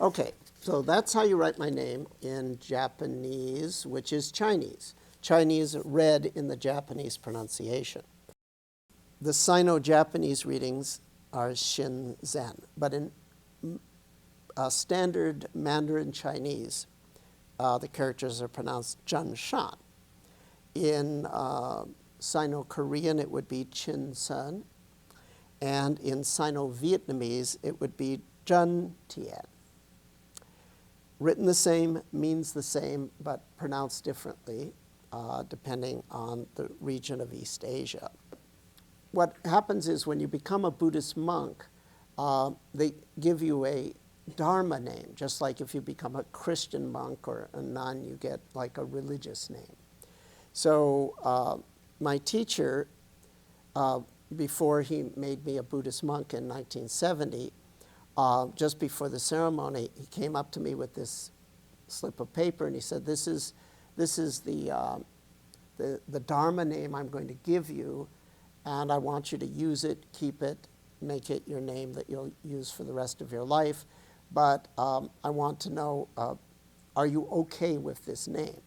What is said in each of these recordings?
Okay, so that's how you write my name in Japanese, which is Chinese. Chinese read in the Japanese pronunciation. The Sino-Japanese readings are Shinzen, but in standard Mandarin Chinese, the characters are pronounced Zhen Shan. In Sino-Korean, it would be Chin Sun, and in Sino-Vietnamese, it would be Zhen Tien. Written the same, means the same, but pronounced differently, depending on the region of East Asia. What happens is when you become a Buddhist monk, they give you a Dharma name, just like if you become a Christian monk or a nun, you get like a religious name. So my teacher, before he made me a Buddhist monk in 1970, just before the ceremony, he came up to me with this slip of paper and he said, this is the Dharma name I'm going to give you, and I want you to use it, keep it, make it your name that you'll use for the rest of your life. But I want to know, are you okay with this name?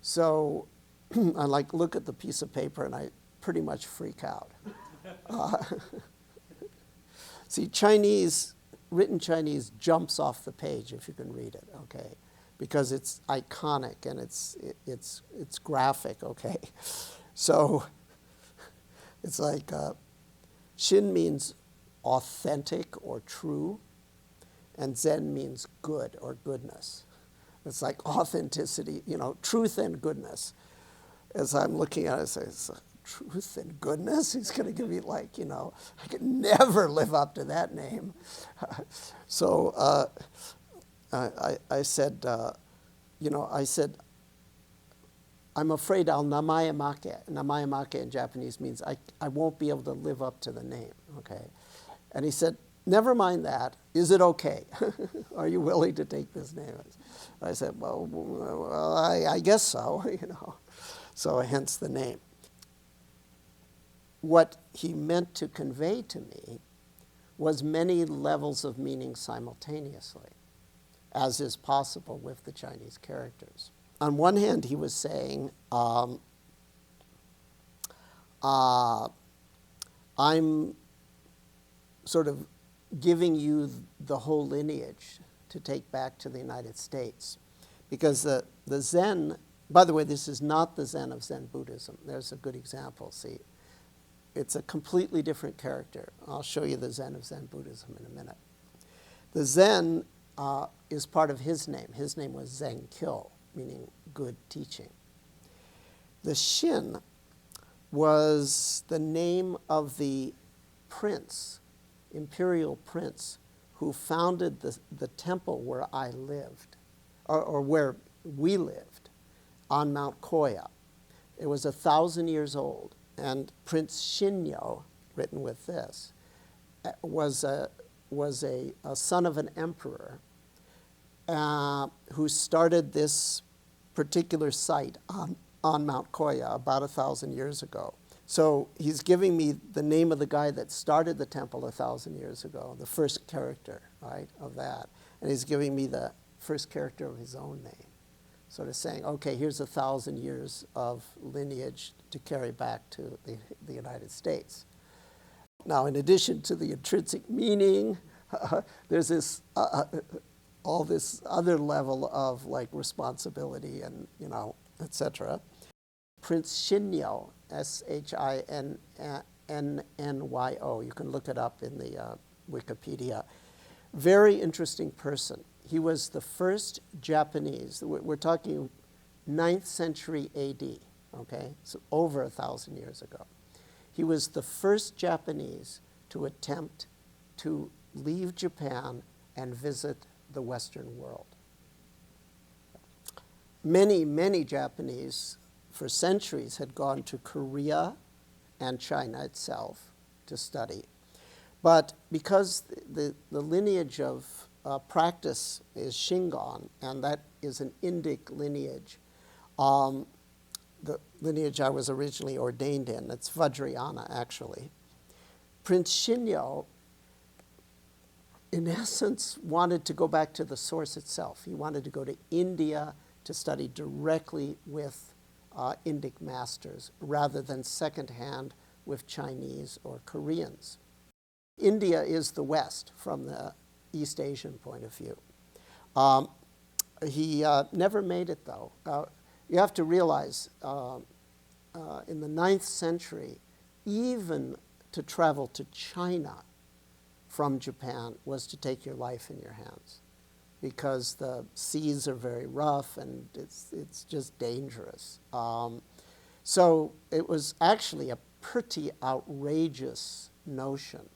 So I look at the piece of paper and I pretty much freak out. See, Chinese, written Chinese jumps off the page if you can read it, okay? Because it's iconic and it's graphic, okay? So it's like Shin means authentic or true, and Zen means good or goodness. It's like authenticity, truth and goodness. As I'm looking at it, I say, truth and goodness? He's going to give me I could never live up to that name. So I said, I'm afraid I'll namayamake. Namayamake in Japanese means I won't be able to live up to the name, okay? And he said, never mind that. Is it okay? Are you willing to take this name? I said, well I guess so, So hence the name. What he meant to convey to me was many levels of meaning simultaneously, as is possible with the Chinese characters. On one hand, he was saying, I'm sort of giving you the whole lineage to take back to the United States. Because the Zen, by the way, this is not the Zen of Zen Buddhism. There's a good example, see. It's a completely different character. I'll show you the Zen of Zen Buddhism in a minute. The Zen is part of his name. His name was Zenkyo, meaning good teaching. The Shin was the name of the prince, imperial prince, who founded the temple where I lived, or where we lived, on Mount Koya. It was 1,000 years old, and Prince Shinyo, written with this, was a son of an emperor who started this particular site on Mount Koya about 1,000 years ago. So he's giving me the name of the guy that started the temple 1,000 years ago, the first character, right, of that. And he's giving me the first character of his own name. Sort of saying, okay, here's 1,000 years of lineage to carry back to the United States. Now, in addition to the intrinsic meaning, there's this all this other level of responsibility and etc. Prince Shinyo, Shinnyo. You can look it up in the Wikipedia. Very interesting person. He was the first Japanese. We're talking 9th century AD. Okay, so over 1,000 years ago. He was the first Japanese to attempt to leave Japan and visit the Western world. Many, many Japanese for centuries had gone to Korea and China itself to study. But because the lineage of practice is Shingon, and that is an Indic lineage, the lineage I was originally ordained in, it's Vajrayana actually. Prince Shinyo in essence, wanted to go back to the source itself. He wanted to go to India to study directly with Indic masters rather than secondhand with Chinese or Koreans. India is the West from the East Asian point of view. He never made it, though. You have to realize, in the 9th century, even to travel to China from Japan was to take your life in your hands, because the seas are very rough and it's just dangerous. So it was actually a pretty outrageous notion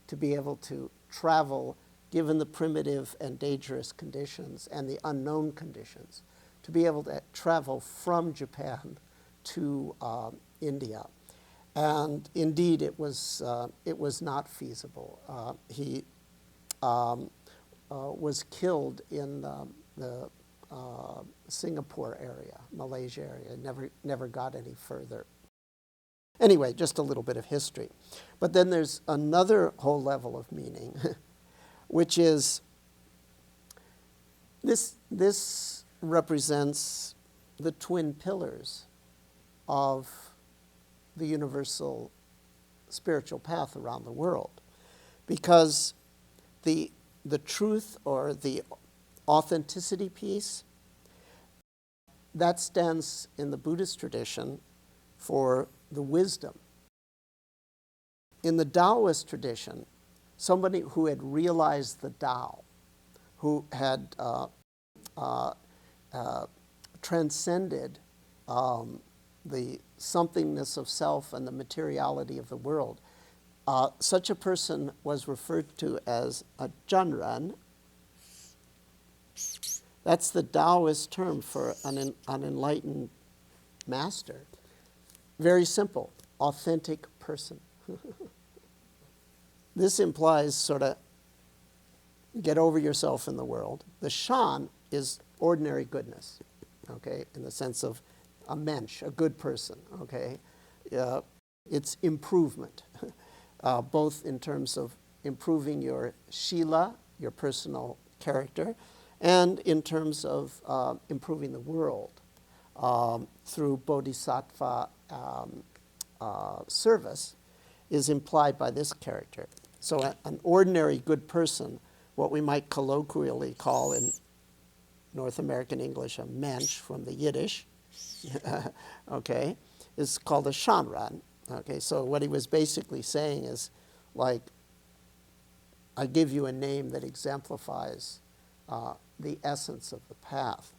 to be able to travel, given the primitive and dangerous conditions and the unknown conditions, to be able to travel from Japan to India. And indeed, it was not feasible. He was killed in the Singapore area, Malaysia area. Never got any further. Anyway, just a little bit of history. But then there's another whole level of meaning, which is this represents the twin pillars of the universal spiritual path around the world, because the truth or the authenticity piece, that stands in the Buddhist tradition for the wisdom. In the Taoist tradition, somebody who had realized the Tao, who had transcended the somethingness of self and the materiality of the world, such a person was referred to as a Zhanran. That's the Taoist term for an enlightened master. Very simple, authentic person. This implies sort of get over yourself in the world. The Shan is ordinary goodness, okay, in the sense of a mensch, a good person, okay? It's improvement, both in terms of improving your shila, your personal character, and in terms of improving the world through bodhisattva service is implied by this character. So an ordinary good person, what we might colloquially call in North American English a mensch from the Yiddish, okay, is called a shanran. Okay, so what he was basically saying is, like, I give you a name that exemplifies the essence of the path.